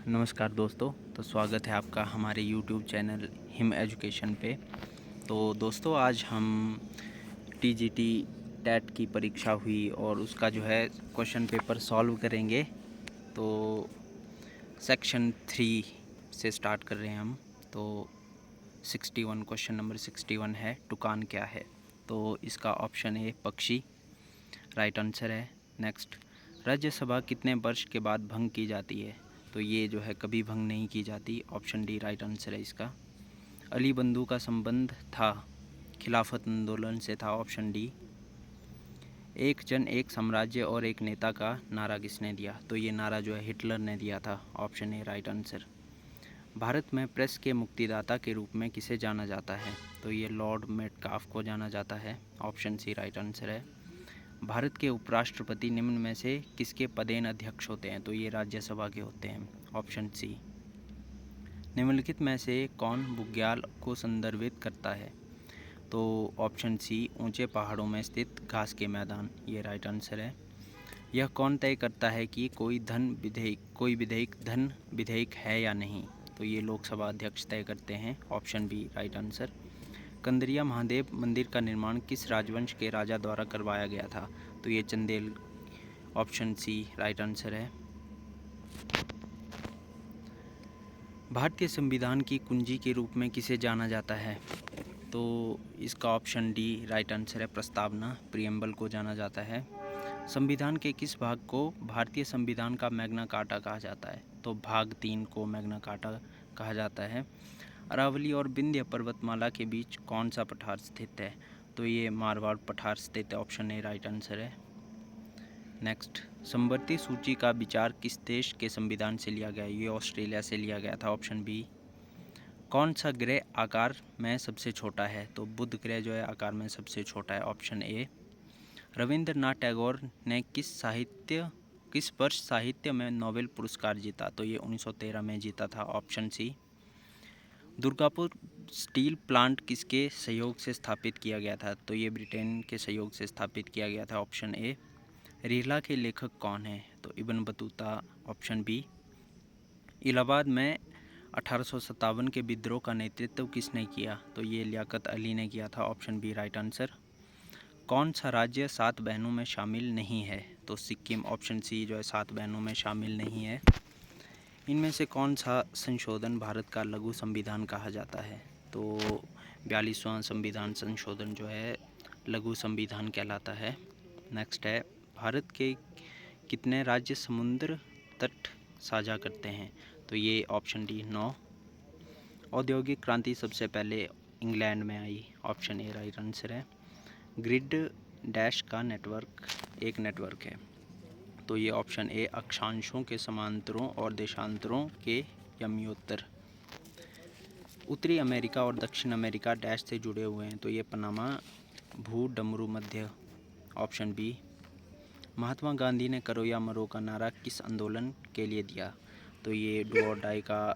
नमस्कार दोस्तों। तो स्वागत है आपका हमारे YouTube चैनल हिम एजुकेशन पे। तो दोस्तों आज हम TGT टेट की परीक्षा हुई और उसका जो है क्वेश्चन पेपर सॉल्व करेंगे। तो सेक्शन 3 से स्टार्ट कर रहे हैं हम। तो 61 क्वेश्चन नंबर 61 है, टुकान क्या है। तो इसका ऑप्शन ए पक्षी राइट आंसर है। नेक्स्ट, राज्यसभा कितने वर्ष के बाद भंग की जाती है। तो ये जो है कभी भंग नहीं की जाती, ऑप्शन डी राइट आंसर है इसका। अली बंधु का संबंध था खिलाफत आंदोलन से था, ऑप्शन डी। एक जन एक साम्राज्य और एक नेता का नारा किसने दिया। तो ये नारा जो है हिटलर ने दिया था, option A right answer. Bharat में प्रेस के मुक्तिदाता के रूप में किसे जाना जाता है। तो ये लॉर्ड मेटकाफ को जाना जाता है, ऑप्शन सी राइट आंसर है। भारत के उपराष्ट्रपति निम्न में से किसके पदेन अध्यक्ष होते हैं। तो ये राज्यसभा के होते हैं, ऑप्शन सी। निम्नलिखित में से कौन बुग्याल को संदर्भित करता है। तो ऑप्शन सी ऊंचे पहाड़ों में स्थित घास के मैदान, ये राइट आंसर है। यह कौन तय करता है कि कोई विधेयक धन विधेयक है या नहीं। तो ये लोकसभा अध्यक्ष तय करते हैं, option B right answer. Kandariya Mahadev मंदिर का निर्माण किस राजवंश के राजा द्वारा करवाया गया था। तो ये Chandel, option C right answer है। भारतीय संविधान की कुंजी के रूप में किसे जाना जाता है। तो इसका ऑप्शन डी राइट आंसर है, प्रस्तावना प्रियम्बल को जाना जाता है। संविधान के किस भाग को भारतीय संविधान का मैग्ना कार्टा कहा जाता है। तो भाग 3 को मैग्ना कार्टा कहा जाता है। अरावली और विंध्य पर्वतमाला के बीच कौन सा पठार स्थित है। तो ये मारवाड़ पठार स्थित है, ऑप्शन ए राइट आंसर है। नेक्स्ट, समवर्ती सूची का विचार किस देश के संविधान से लिया गया। ये ऑस्ट्रेलिया से लिया गया था, ऑप्शन बी। कौन सा ग्रह आकार में सबसे छोटा है। तो बुध ग्रह जो है आकार में सबसे छोटा है, ऑप्शन ए। रविंद्रनाथ टैगोर ने किस वर्ष साहित्य में नोबेल पुरस्कार जीता। तो ये 1913 में जीता था, option C. Durgapur steel plant किसके सहयोग से स्थापित किया गया था। तो ये ब्रिटेन के सहयोग से स्थापित किया गया था, ऑप्शन ए। रिहला के लेखक कौन है। तो Ibn Battuta, option B. Allahabad में 1857 के विद्रोह का नेतृत्व किसने किया। तो ये लियाकत अली ने किया था, ऑप्शन बी राइट आंसर। कौन सा राज्य 7 बहनों में शामिल नहीं है। तो सिक्किम, ऑप्शन सी जो है 7 बहनों में शामिल नहीं है। इनमें से कौन सा संशोधन भारत का लघु संविधान कहा जाता है। तो 42वां संविधान संशोधन जो है लघु संविधान कहलाता है। नेक्स्ट है, भारत के कितने राज्य समुद्र तट साझा करते हैं। तो ये ऑप्शन डी 9। औद्योगिक क्रांति सबसे पहले इंग्लैंड में आई, ऑप्शन ए राइट आंसर है। ग्रिड डैश का नेटवर्क एक नेटवर्क है। तो ये ऑप्शन ए अक्षांशों के समांतरों और देशांतरों के यमयोत्तर। उत्तरी अमेरिका और दक्षिण अमेरिका डैश से जुड़े हुए हैं। तो ये पनामा भू डमरू मध्य, ऑप्शन बी। महात्मा गांधी ने करो या मरो का नारा किस आंदोलन के लिए दिया। तो ये डू और डाई का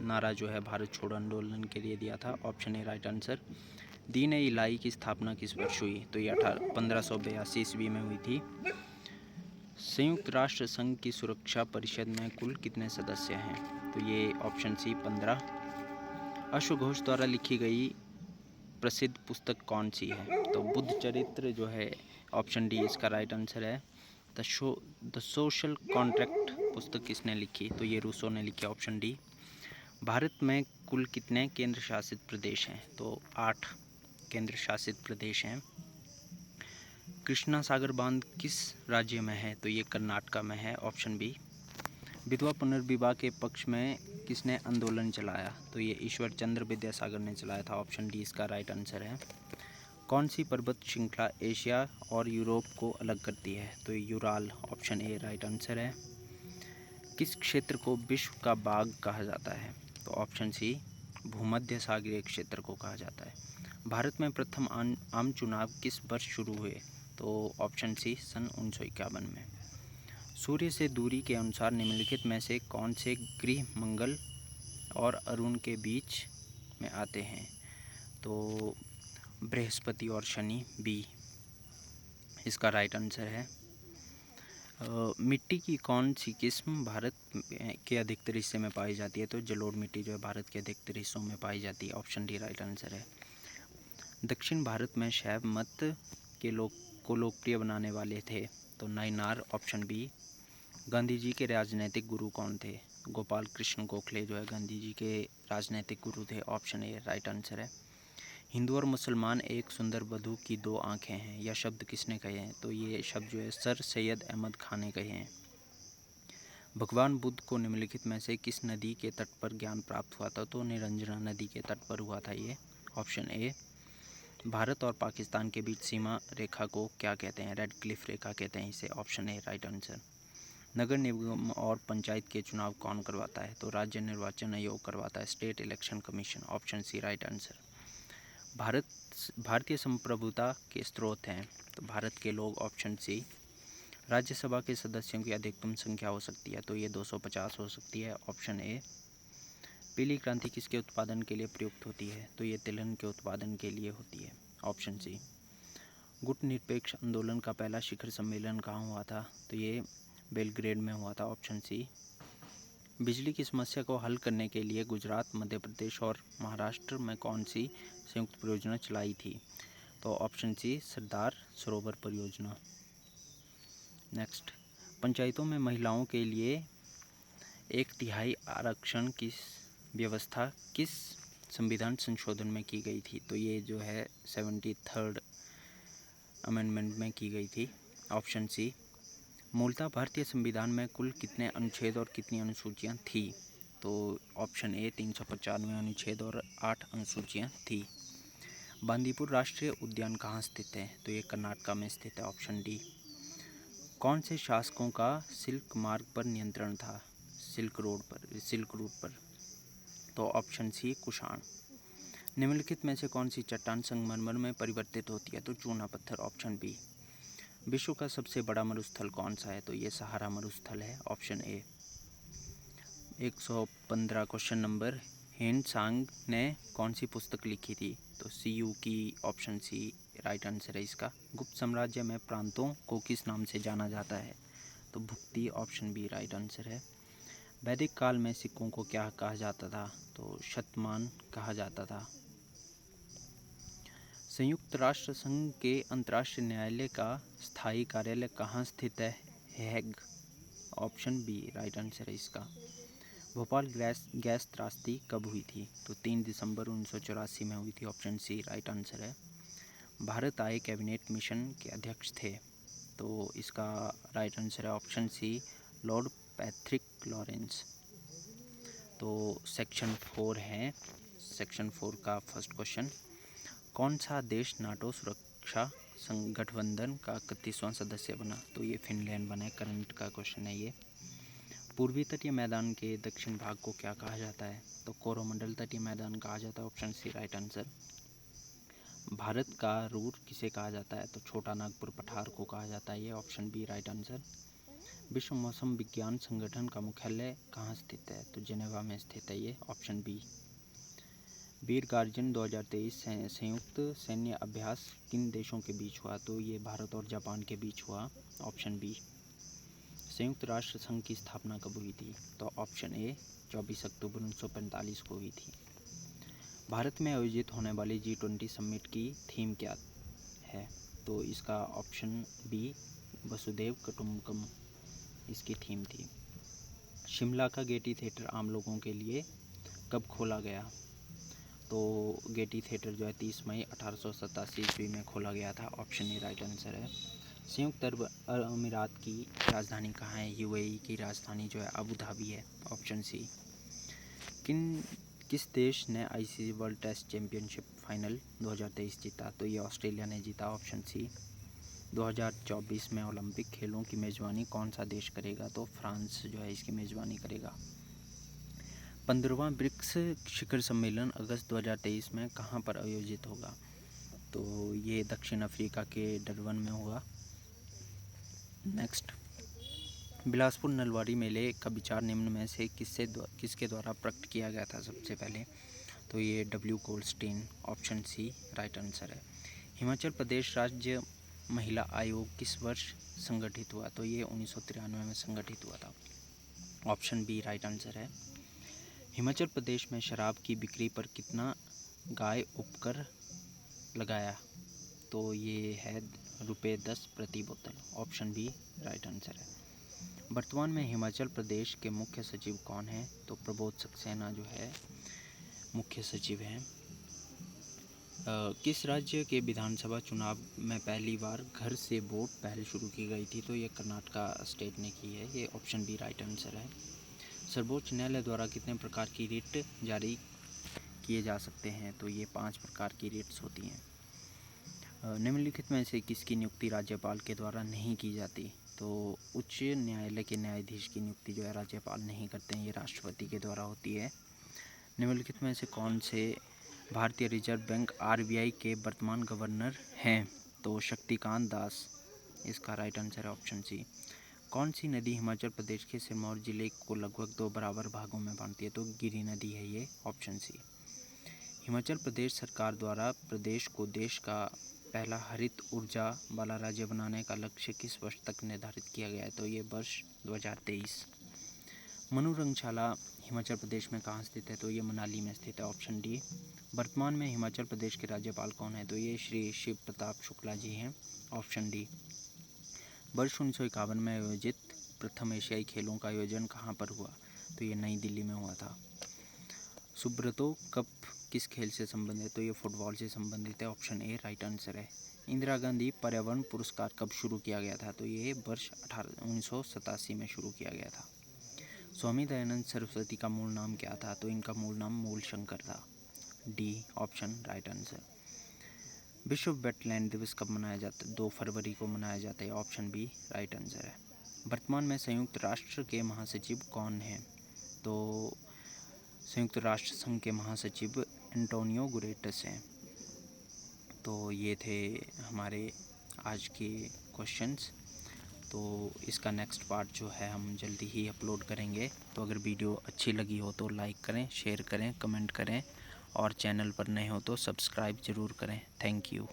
नारा जो है भारत छोड़ो आंदोलन के लिए दिया था, ऑप्शन ए राइट आंसर। दीन ए इलाही की स्थापना किस वर्ष हुई। तो ये 1582 ईस्वी में हुई थी। संयुक्त राष्ट्र संघ की सुरक्षा परिषद में कुल कितने सदस्य हैं। तो ये ऑप्शन सी 15। अश्वघोष द्वारा लिखी गई प्रसिद्ध पुस्तक कौन सी है। तो बुद्ध चरित्र जो है, ऑप्शन डी इसका राइट आंसर है। द सोशल कॉन्ट्रैक्ट पुस्तक किसने लिखी। तो ये रूसो ने लिखी, ऑप्शन डी। भारत में कुल कितने केंद्र शासित प्रदेश हैं। तो 8 केंद्र शासित प्रदेश हैं। कृष्णा सागर बांध किस राज्य में है। तो ये कर्नाटक में है, ऑप्शन बी। विधवा पुनर्विवाह के पक्ष में किसने आंदोलन चलाया। तो ये ईश्वर चंद्र विद्यासागर ने चलाया था, ऑप्शन डी इसका राइट आंसर है। कौन सी पर्वत श्रृंखला एशिया और यूरोप को अलग करती है। तो Ural, option A right answer है। किस क्षेत्र को विश्व का बाघ कहा जाता है। तो ऑप्शन सी भूमध्य सागरीय क्षेत्र को कहा जाता है। भारत में प्रथम आम चुनाव किस वर्ष शुरू हुए। तो ऑप्शन सी सन 1951 में। सूर्य से दूरी के अनुसार निम्नलिखित में से कौन से ग्रह मंगल और अरुण के बीच में आते हैं। तो बृहस्पति और शनि, बी इसका राइट आंसर है। मिट्टी की कौन सी किस्म भारत के अधिकतर हिस्से में पाई जाती है? तो जलोढ़ मिट्टी जो है भारत के अधिकतर हिस्सों में पाई जाती है। ऑप्शन डी राइट आंसर है। दक्षिण भारत में शैव मत के को लोकप्रिय बनाने वाले थे? तो नायनार। Option B. गांधी जी के राजनैतिक गुरु कौन थे? गोपाल कृष्ण गोखले जो है गांधी जी के राजनैतिक गुरु थे। ऑप्शन ए राइट आंसर है। हिंदू और मुसलमान एक सुंदर वधू की दो आंखें हैं, यह शब्द किसने कहे हैं? तो ये शब्द जो है सर सैयद अहमद खान ने कहे हैं। भगवान बुद्ध को निम्नलिखित में से किस नदी के तट पर ज्ञान प्राप्त हुआ था? तो निरंजना नदी के तट पर हुआ था ये। Option A. भारत और पाकिस्तान के बीच सीमा रेखा को क्या कहते हैं? रेड क्लिफ रेखा कहते हैं इसे। Option A right answer. नगर निगम और पंचायत के चुनाव कौन करवाता है? तो राज्य निर्वाचन आयोग करवाता है, state election commission. Option C right answer. भारतीय संप्रभुता के स्रोत हैं? तो भारत के लोग। Option C. राज्यसभा के सदस्यों की अधिकतम संख्या हो सकती है? तो ये 250 हो सकती है। Option A. पीली क्रांति किसके उत्पादन के लिए प्रयुक्त होती है? तो ये तिलहन के उत्पादन के लिए होती है। Option C. गुट निरपेक्ष आंदोलन का पहला शिखर सम्मेलन कहाँ हुआ था? तो ये बेलग्रेड में हुआ था। Option C. बिजली की समस्या को हल करने के लिए गुजरात, मध्य प्रदेश और महाराष्ट्र में कौन सी संयुक्त परियोजना चलाई थी? तो ऑप्शन सी सरदार सरोवर परियोजना। नेक्स्ट, पंचायतों में महिलाओं के लिए 1/3 आरक्षण की व्यवस्था किस संविधान संशोधन में की गई थी? तो ये जो है 73rd अमेंडमेंट में की गई थी। Option C. मूलतः भारतीय संविधान में कुल कितने अनुच्छेद और कितनी अनुसूचियाँ थी? तो ऑप्शन ए 395 अनुच्छेद और 8 अनुसूचियाँ थी। बांदीपुर राष्ट्रीय उद्यान कहाँ स्थित है? तो ये कर्नाटक में स्थित है। Option D. कौन से शासकों का सिल्क मार्ग पर नियंत्रण था? सिल्क रूट पर। तो ऑप्शन सी कुषाण। निम्नलिखित में से कौन सी चट्टान संगमरमर में परिवर्तित होती है? तो चूना पत्थर। Option B. विश्व का सबसे बड़ा मरुस्थल कौन सा है? तो ये सहारा मरुस्थल है। Option A. 115 question number. हेन सांग ने कौन सी पुस्तक लिखी थी? तो सीयू की। ऑप्शन सी राइट आंसर है इसका। गुप्त साम्राज्य में प्रांतों को किस नाम से जाना जाता है? तो भुक्ति। ऑप्शन बी राइट आंसर है। वैदिक काल में सिक्कों को क्या कहा जाता था? तो शतमान कहा जाता था। संयुक्त राष्ट्र संघ के अंतर्राष्ट्रीय न्यायालय का स्थायी कार्यालय कहाँ स्थित है? Hague. Option B right answer है इसका। भोपाल गैस त्रासदी कब हुई थी? तो 3 दिसंबर 1984 में हुई थी। ऑप्शन सी राइट आंसर है। भारत आए कैबिनेट मिशन के अध्यक्ष थे? तो इसका राइट आंसर है option C Lord Patrick Lawrence. तो सेक्शन 4 है। सेक्शन 4 का फर्स्ट क्वेश्चन। कौन सा देश नाटो सुरक्षा गठबंधन का 31वां सदस्य बना? तो ये फिनलैंड बना है। करंट का क्वेश्चन है ये। पूर्वी तटीय मैदान के दक्षिण भाग को क्या कहा जाता है? तो कोरोमंडल तटीय मैदान कहा जाता है। Option C right answer. Bharat का रूर किसे कहा जाता है? तो छोटा नागपुर पठार को कहा जाता है ये। Option B right answer. विश्व मौसम विज्ञान संगठन का मुख्यालय कहाँ स्थित है? तो जेनेवा में स्थित है ये। Option B. वीर गार्जन 2023 संयुक्त सैन्य अभ्यास किन देशों के बीच हुआ? तो ये भारत और जापान के बीच हुआ। Option B. संयुक्त राष्ट्र संघ की स्थापना कब हुई थी? तो ऑप्शन ए 24 अक्टूबर 1945 को हुई थी। भारत में आयोजित होने वाली G20 समिट की थीम क्या है? तो इसका ऑप्शन बी वसुधैव कुटुंबकम इसकी थीम थी। शिमला का गेटी थिएटर आम लोगों के लिए कब खोला गया? तो गेटी थिएटर जो है 30 मई 1887 ईस्वी में खोला गया था। ऑप्शन ए राइट आंसर है। संयुक्त अरब अमीरात की राजधानी कहाँ है? यूएई की राजधानी जो है अबू धाबी है। Option C. किस देश ने ICC world test championship final 2023 जीता? तो ये ऑस्ट्रेलिया ने जीता। Option C. 2024 में ओलंपिक खेलों की मेज़बानी कौन सा देश करेगा? तो फ्रांस जो है इसकी मेज़बानी करेगा। 15वां ब्रिक्स शिखर सम्मेलन अगस्त 2023 में कहाँ पर आयोजित होगा? तो ये दक्षिण अफ्रीका के डरबन में होगा। नेक्स्ट, बिलासपुर नलवाड़ी मेले का विचार निम्न में से किसके द्वारा प्रकट किया गया था सबसे पहले? तो ये W Goldstein. Option C right answer है। हिमाचल प्रदेश राज्य महिला आयोग किस वर्ष संगठित हुआ? तो ये 1993 में संगठित हुआ था। ऑप्शन बी राइट आंसर है। हिमाचल प्रदेश में शराब की बिक्री पर कितना गाय उपकर लगाया? तो ये है ₹10 प्रति बोतल। ऑप्शन बी राइट आंसर है। वर्तमान में हिमाचल प्रदेश के मुख्य सचिव कौन हैं? तो प्रबोध सक्सेना जो है मुख्य सचिव हैं। किस राज्य के विधानसभा चुनाव में पहली बार घर से वोट पहल शुरू की गई थी? तो ये कर्नाटका स्टेट ने की है। ये ऑप्शन बी राइट आंसर है। सर्वोच्च न्यायालय द्वारा कितने प्रकार की रिट जारी किए जा सकते हैं? तो ये 5 प्रकार की रिट्स होती हैं। निम्नलिखित में से किसकी नियुक्ति राज्यपाल के द्वारा नहीं की जाती? तो उच्च न्यायालय के न्यायाधीश की नियुक्ति जो है राज्यपाल नहीं करते हैं, ये राष्ट्रपति के द्वारा होती है। निम्नलिखित में से कौन से भारतीय रिजर्व बैंक RBI के वर्तमान गवर्नर हैं? तो शक्तिकांत दास इसका राइट आंसर है। Option C. कौन सी नदी हिमाचल प्रदेश के सिरमौर जिले को लगभग 2 बराबर भागों में बांटती है? तो गिरी नदी है ये। Option C. हिमाचल प्रदेश सरकार द्वारा प्रदेश को देश का पहला हरित ऊर्जा वाला राज्य बनाने का लक्ष्य किस वर्ष तक निर्धारित किया गया है? तो ये वर्ष 2023। मनोरंगशाला हिमाचल प्रदेश में कहाँ स्थित है? तो ये मनाली में स्थित है। Option D. वर्तमान में हिमाचल प्रदेश के राज्यपाल कौन है? तो ये श्री शिव प्रताप शुक्ला जी हैं। Option D. वर्ष 1951 में आयोजित प्रथम एशियाई खेलों का आयोजन कहाँ पर हुआ? तो ये नई दिल्ली में हुआ था। सुब्रतो कप किस खेल से संबंधित है? तो ये फुटबॉल से संबंधित है। ऑप्शन ए राइट आंसर है। इंदिरा गांधी पर्यावरण पुरस्कार कब शुरू किया गया था? तो ये वर्ष 1987 में शुरू किया गया था। स्वामी दयानंद सरस्वती का मूल नाम क्या था? तो इनका मूल नाम मूल शंकर था। D option right answer. विश्व वेटलैंड दिवस कब मनाया जाता है? 2 फरवरी को मनाया जाता है। ऑप्शन बी राइट आंसर है। वर्तमान में संयुक्त राष्ट्र के महासचिव कौन हैं? तो संयुक्त राष्ट्र संघ के महासचिव एंटोनियो गुटेरेस हैं। तो ये थे हमारे आज के क्वेश्चंस। तो इसका नेक्स्ट पार्ट जो है हम जल्दी ही अपलोड करेंगे। तो अगर वीडियो अच्छी लगी हो तो लाइक करें, शेयर करें, कमेंट करें और चैनल पर नए हो तो सब्सक्राइब ज़रूर करें। Thank you.